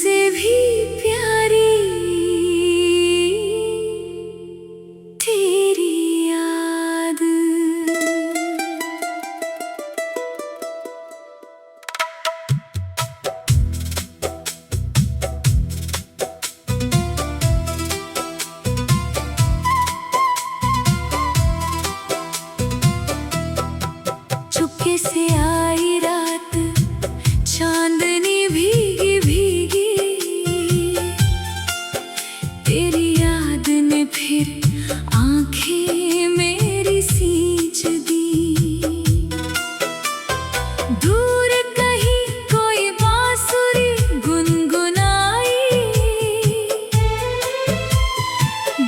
तुझसे भी प्यारी तेरी याद। चुपके से आई रात, चांदनी भीगी भीगी, तेरी याद ने फिर आंखें मेरी सींच दी। दूर कहीं कोई बांसुरी गुनगुनाई,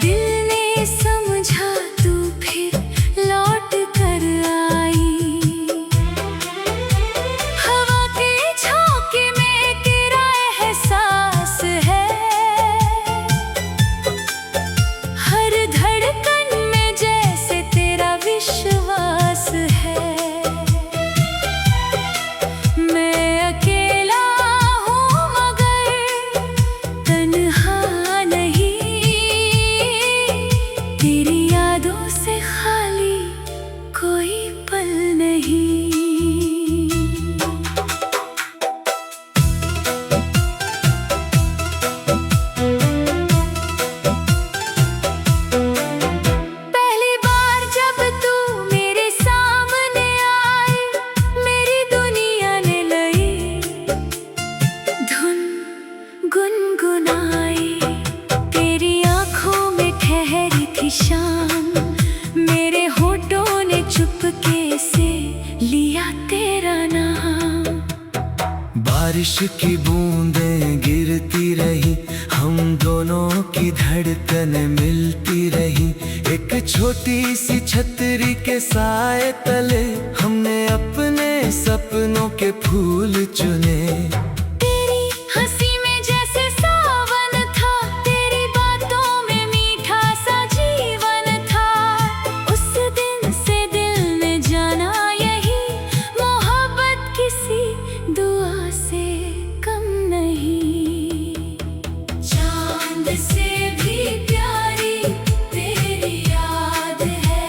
दिल ने समझा तू फिर लौट कर आई। हवा के झोंके में तेरा एहसास है, हर धड़कन में जैसे तेरा विश्वास है। मैं अकेला हूँ मगर तन्हा नहीं, तेरी यादों से खाली कोई पल नहीं। पहली बार जब तू मेरे सामने आई, मेरी दुनिया ने नई धुन गुनगुनाई। तेरी आंखों में ठहरी थी शाम, मेरे होठों ने चुपके से लिया तेरा नाम। बारिश की बूंदें गिरती रही, हम दोनों की धड़कनें मिलती रही। एक छोटी सी छतरी के साए तले हमने अपने सपनों के फूल चुने। तेरी हंसी में जैसे सावन था, तेरी बातों में मीठा सा जीवन था। उस दिन से दिल ने जाना यही, मोहब्बत किसी दुआ से कम नहीं। चांद से भी प्यारी तेरी याद है,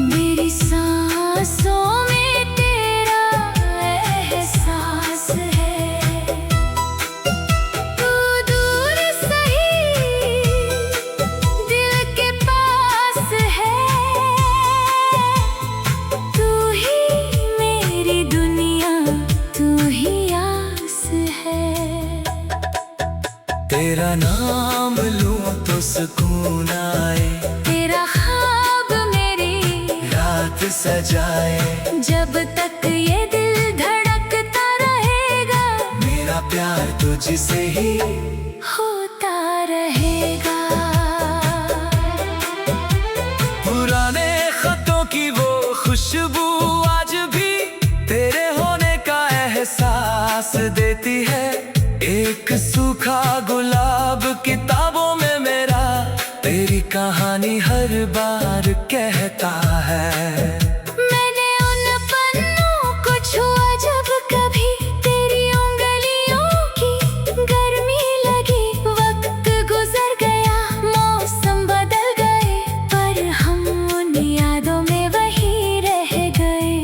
मेरी सांसों में तेरा एहसास है। तू दूर सही दिल के पास है, तू ही मेरी दुनिया, तू ही आस है। तेरा नाम लूं तो सुकून आए, तेरा ख्वाब मेरी रात सजाए। जब तक ये दिल धड़कता रहेगा, मेरा प्यार तुझसे ही होता रहेगा। पुराने खतों की वो खुशबू आज भी तेरे होने का एहसास देती है। एक सूखा गुलाब किताबों में मेरा, तेरी कहानी हर बार कहता है। मैंने उन पन्नों को छुआ जब कभी, तेरी उंगलियों की गर्मी लगी। वक्त गुजर गया, मौसम बदल गए, पर हम उन यादों में वही रह गए।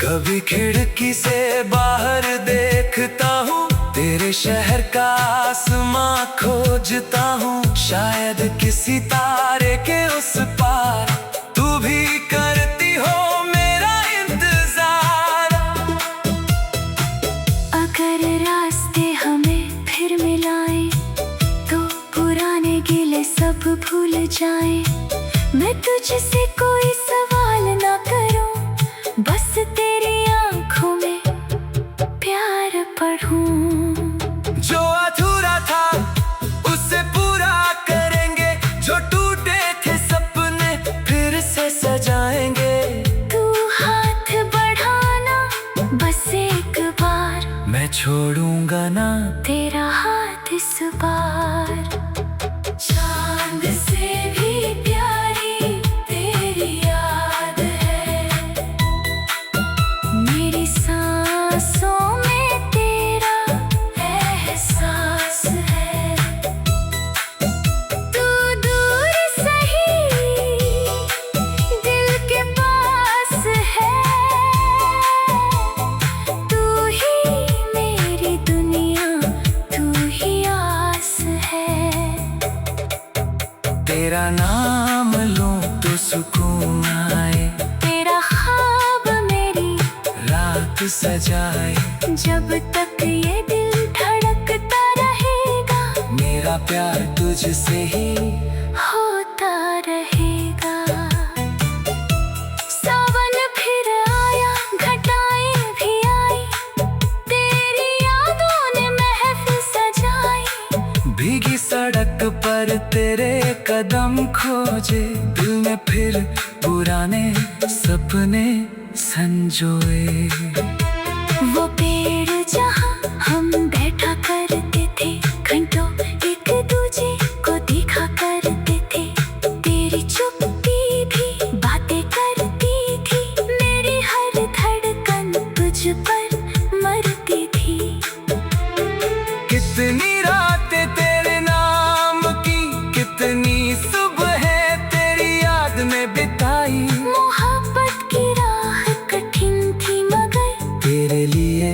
कभी खिड़की से बाहर देखता हूँ, तेरे शहर का आसमां खोजता हूँ। शायद किसी तारे के उस पार तू भी करती हो मेरा इंतजार। अगर रास्ते हमें फिर मिलाएं, तो पुराने गिले सब भूल जाएं। मैं तुझसे कोई सवाल ना करूं, बस तेरी आंखों में प्यार पढ़ूं। जो अधूरा था उसे पूरा करेंगे, जो टूटे थे सपने फिर से सजाएंगे। तू हाथ बढ़ाना बस एक बार, मैं छोड़ूंगा ना तेरा हाथ इस बार। चांद से भी प्यारी तेरी याद है, मेरी सांसों में तेरा तेरा नाम लूं तो सुकून आए, तेरा ख्वाब मेरी रात सजाए। जब तक ये दिल धड़कता रहेगा, मेरा प्यार तुझसे ही होता रहेगा। सावन फिर आया, घटाएं भी आई, तेरी यादों ने महफिल सजाई। भीगी सड़क पर तेरे कदम खोजे, दिल में फिर पुराने सपने संजोए। वो पेड़ जहाँ हम बैठा करते थे, घंटों एक दूजे को देखा करते थे। तेरी चुप्पी भी बातें करती थी, मेरी हर धड़कन तुझ पर मरती थी। कितनी रातें तेरे नाम की, कितनी सुबहें तेरी याद में बिताई। मोहब्बत की राह कठिन थी मगर तेरे लिए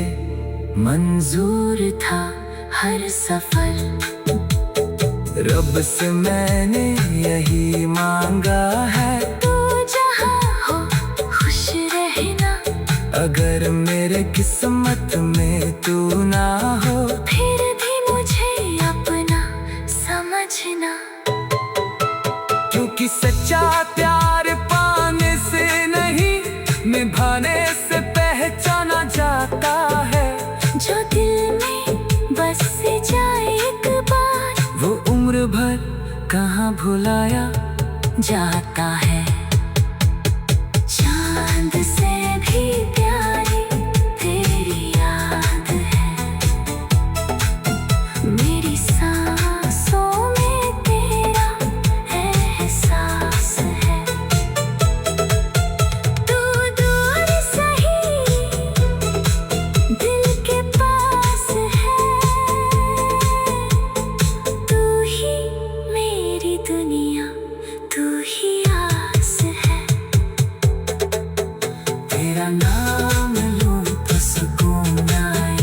मंजूर था हर सफर। रब से मैंने यही मांगा है, तू जहाँ हो खुश रहना। अगर मेरे किस्मत में तू ना हो, फिर भी मुझे अपना समझना। क्योंकि सच्चा प्यार पाने से नहीं, निभाने से पहचाना जाता है। जो दिल में बस से जाए एक बार, वो उम्र भर कहाँ भुलाया जाता है। चांद से भी प्यारी तेरी याद है, मेरी सांसों में तेरा एहसास है। तू दूर सही दिल के पास है, तू ही मेरी दुनिया, तू ही आस है। तेरा नाम लूं तो सुकून आए,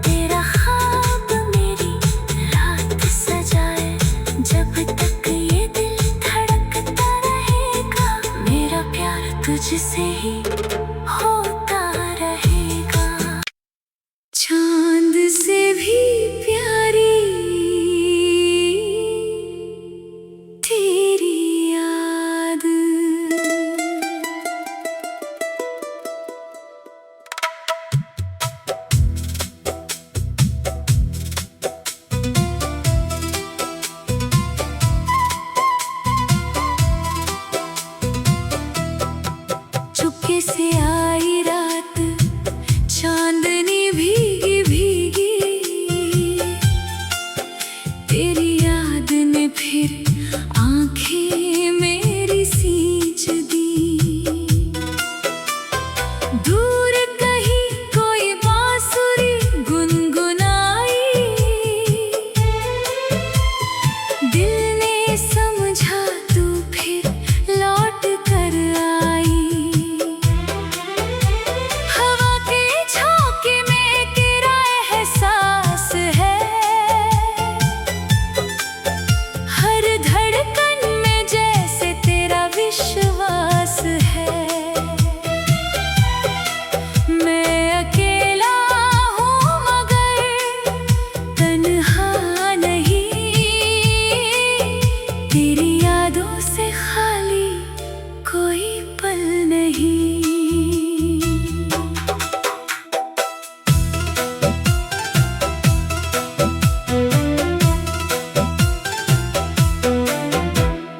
तेरा ख्वाब मेरी रात सजाए। जब तक ये दिल धड़कता रहेगा, मेरा प्यार तुझसे ही होता रहेगा। चांद से भी प्यारी तेरी याद। चुपके से आई रात, चांदनी भीगी भीगी, तेरी याद ने फिर आंखें मेरी सींच दी। दूर कहीं कोई बांसुरी गुनगुनाई, दिल ने समझा तू फिर लौट कर आई। हवा के झोंके में तेरा एहसास है, हर धड़कन में जैसे तेरा विश्वास है। मैं अकेला हूँ मगर तन्हा नहीं, तेरी यादों से खाली कोई पल नहीं।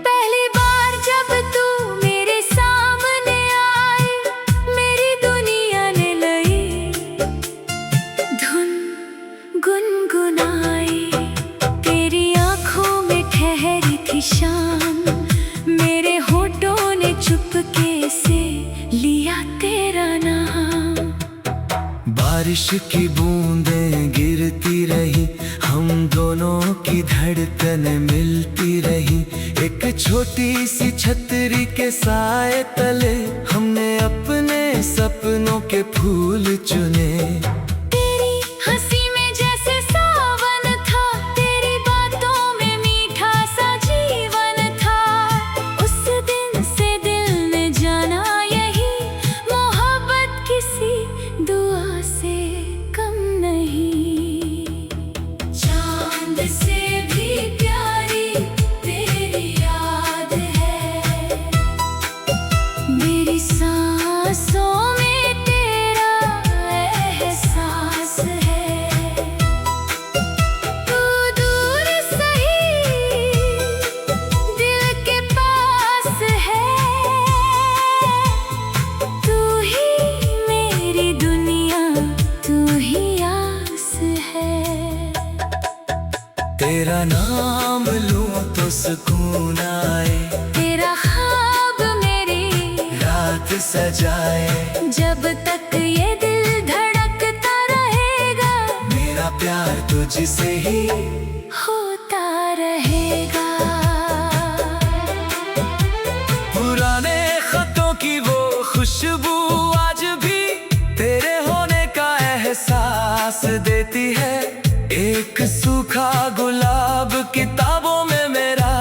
पहली बार जब तू मेरे सामने आई, मेरी दुनिया ने लई धुन गुनगुनाई। तेरी आंखों में ठहरी थी शाम, मेरे होठों ने चुपके से लिया तेरा नाम। बारिश की बूंदें गिरती रही, हम दोनों की धड़कन मिलती रही। एक छोटी सी छतरी के साए तले, हमने अपने सपनों के फूल चुने। तेरी हंसी में जैसे सावन था, तेरी बातों में मीठा सा जीवन था। तेरा नाम लूं तो सुकून आए, तेरा ख्वाब मेरी रात सजाए। जब तक ये दिल धड़कता रहेगा, मेरा प्यार तुझसे ही होता रहेगा। पुराने खतों की वो खुशबू आज भी तेरे होने का एहसास देती है। एक सूखा गुलाब किताबों में मेरा,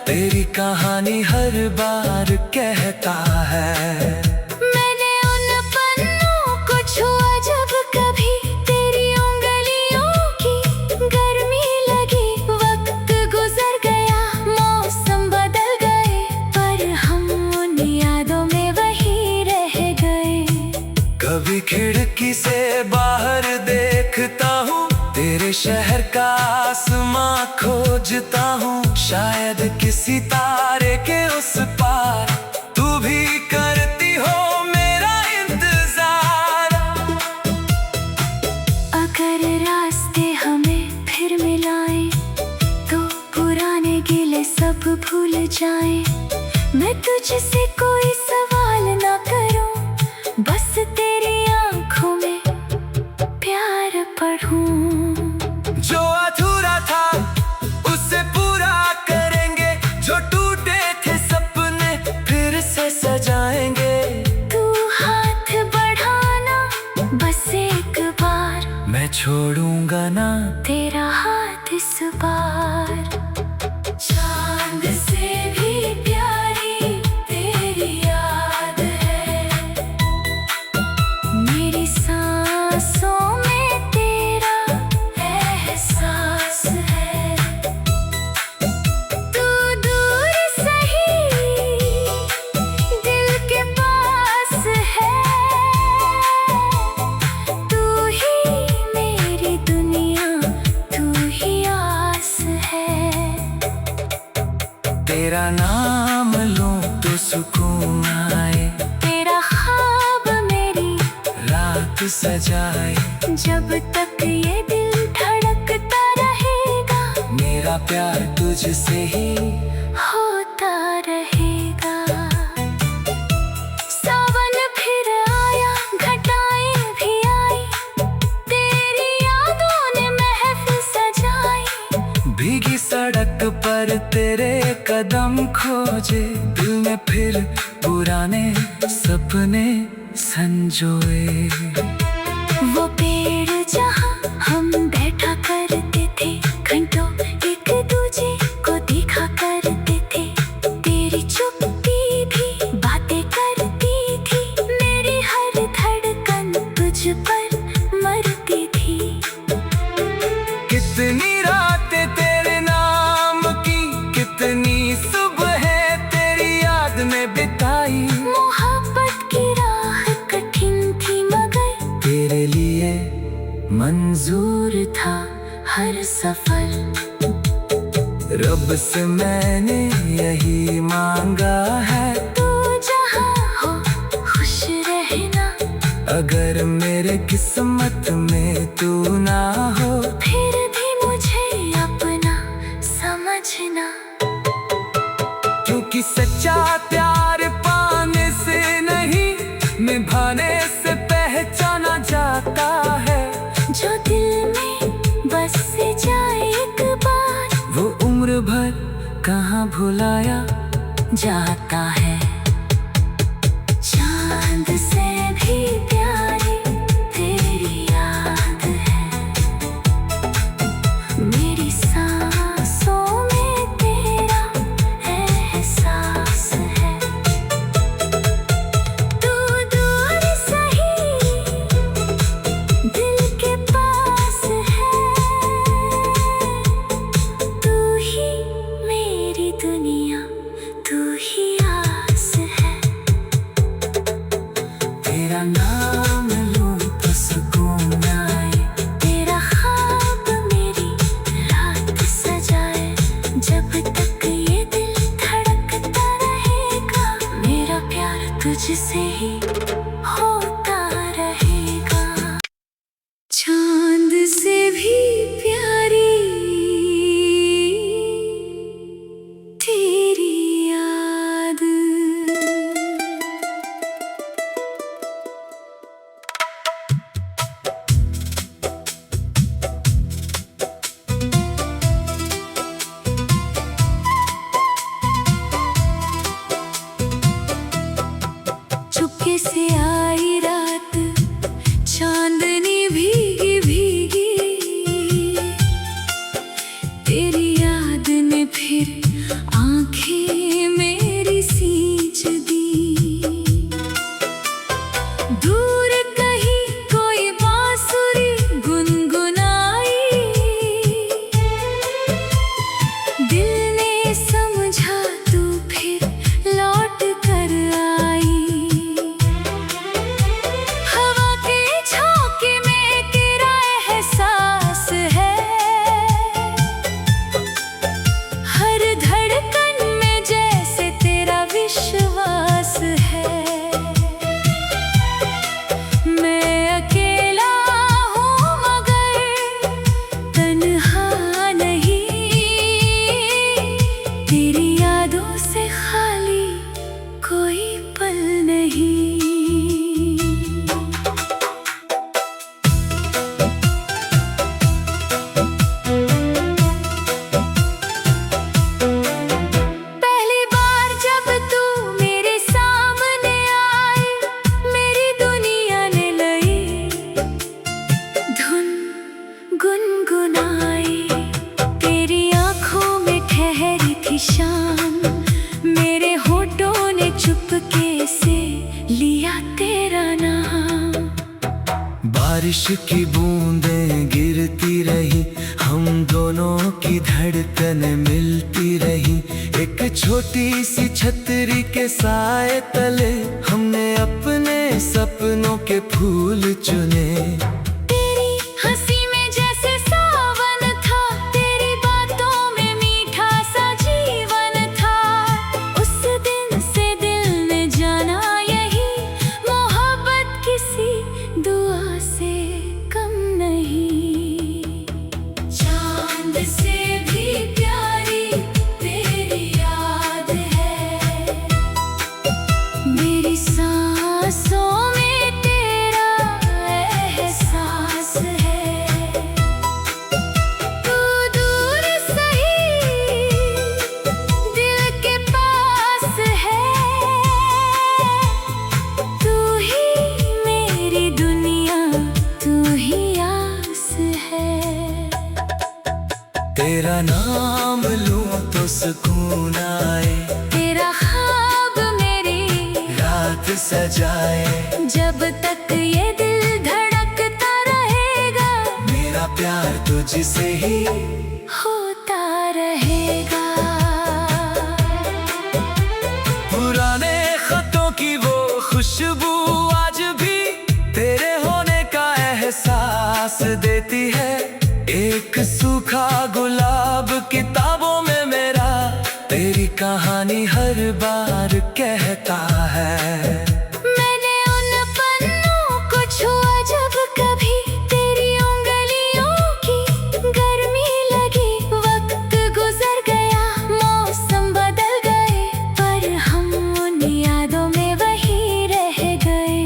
तेरी कहानी हर बार कहता है। मैंने उन पन्नों को छुआ जब कभी, तेरी उंगलियों की गर्मी लगी। वक्त गुजर गया, मौसम बदल गए, पर हम उन यादों में वही रह गए। कभी खिड़की से बाहर देखता हूँ, तेरे शहर का आसमां खोजता हूँ। शायद किसी तारे के उस पार तू भी करती हो मेरा इंतजार। अगर रास्ते हमें फिर मिलाएं, तो पुराने गिले सब भूल जाएं। मैं तुझसे कोई सवाल ना करूं, बस तेरी आंखों में प्यार पढ़ूं। जो अधूरा था उसे पूरा करेंगे, जो टूटे थे सपने फिर से सजाएंगे। तू हाथ बढ़ाना बस एक बार, मैं छोड़ूंगा ना तेरा हाथ इस बार। चांद से भी प्यारी तेरी याद है, मेरी सांसों में तेरा एहसास है। तू दूर सही दिल के पास है, तू ही मेरी दुनिया, तू ही आस है। तेरा नाम लूं तो सुकून आए, तेरा ख्वाब मेरी रात सजाए। जब तक ये दिल धड़कता रहेगा, मेरा प्यार तुझसे ही होता रहेगा। सावन फिर आया, घटाएं भी आई, तेरी यादों ने महफिल सजाई। भीगी सड़क पर तेरे कदम खोजे, दिल में फिर पुराने सपने संजोए। वो पेड़ जहाँ हम बैठा करते थे, घंटों एक दूजे को देखा करते थे। तेरी चुप्पी भी बातें करती थी, मेरी हर धड़कन तुझ पर मरती थी। कितनी रातें तेरे नाम की, कितनी सुबहें तेरी याद में बिताई। मोहब्बत की राह कठिन थी मगर तेरे लिए मंजूर था हर सफर। रब से मैंने यही मांगा है, तू जहाँ हो खुश रहना। अगर मेरे किस्मत में तू ना हो, फिर भी मुझे अपना समझना। क्योंकि सच्चा प्यार पाने से नहीं, निभाने से पहचाना जाता है। जो दिल में बस जाए एक बार, वो उम्र भर कहाँ भुलाया जाता है। चांद से भी प्यारी तेरी याद है, मेरी सांसों में तेरा एहसास है। तू दूर सही दिल के पास है, तू ही मेरी दुनिया, तू ही आस है। तेरा नाम लूं तो सुकून आए, तेरा ख्वाब मेरी रात सजाए। जब तक ये दिल धड़कता रहेगा, मेरा प्यार तुझसे ही होता रहेगा। चांद से भी प्यारी बारिश की बूंदें गिरती रही, हम दोनों की धड़कन मिलती रही। एक छोटी सी छतरी के साए तले हमने अपने सपनों के फूल चुने। तेरी हंसी में जैसे सावन था, तेरी बातों में मीठा सा जीवन था। उस दिन से दिल ने जाना यही, मोहब्बत किसी दुआ से कम नहीं। चांद से भी प्यारी तेरी याद है, मेरी सांसों में तेरा एहसास है। तू दूर सही दिल के पास है, तू ही मेरी दुनिया, तू ही आस है। तेरा नाम लूं तो सुकून आए, तेरा ख्वाब मेरी रात सजाए। जब तक ये दिल धड़कता रहेगा, मेरा प्यार तुझसे ही होता रहेगा। पुराने खतों की वो खुशबू आज भी तेरे होने का एहसास देती है। एक सूखा गुलाब किताबों में मेरा, तेरी कहानी हर बार कहता है। मैंने उन पन्नों को छुआ जब कभी, तेरी उंगलियों की गर्मी लगी। वक्त गुजर गया, मौसम बदल गए, पर हम उन यादों में वही रह गए।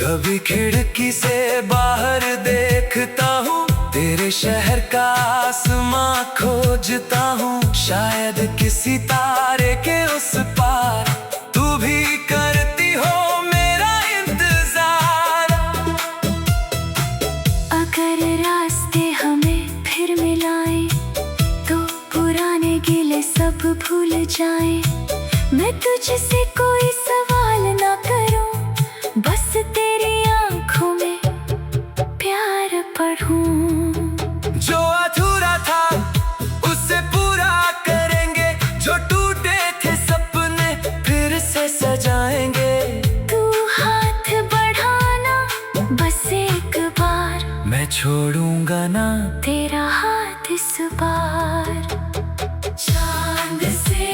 कभी खिड़की से बाहर देखता हूँ, तेरे शहर का आसमां खोजता हूँ। शायद किसी तारे के उस पार तू भी करती हो मेरा इंतजार। अगर रास्ते हमें फिर मिलाएं, तो पुराने गिले सब भूल जाएं। मैं तुझसे कोई सवाल ना करूं, बस तेरी आंखों में प्यार पढ़ूं। जो अधूरा था उसे पूरा करेंगे, जो टूटे थे सपने फिर से सजाएंगे। तू हाथ बढ़ाना बस एक बार, मैं छोड़ूंगा ना तेरा हाथ इस बार। चांद से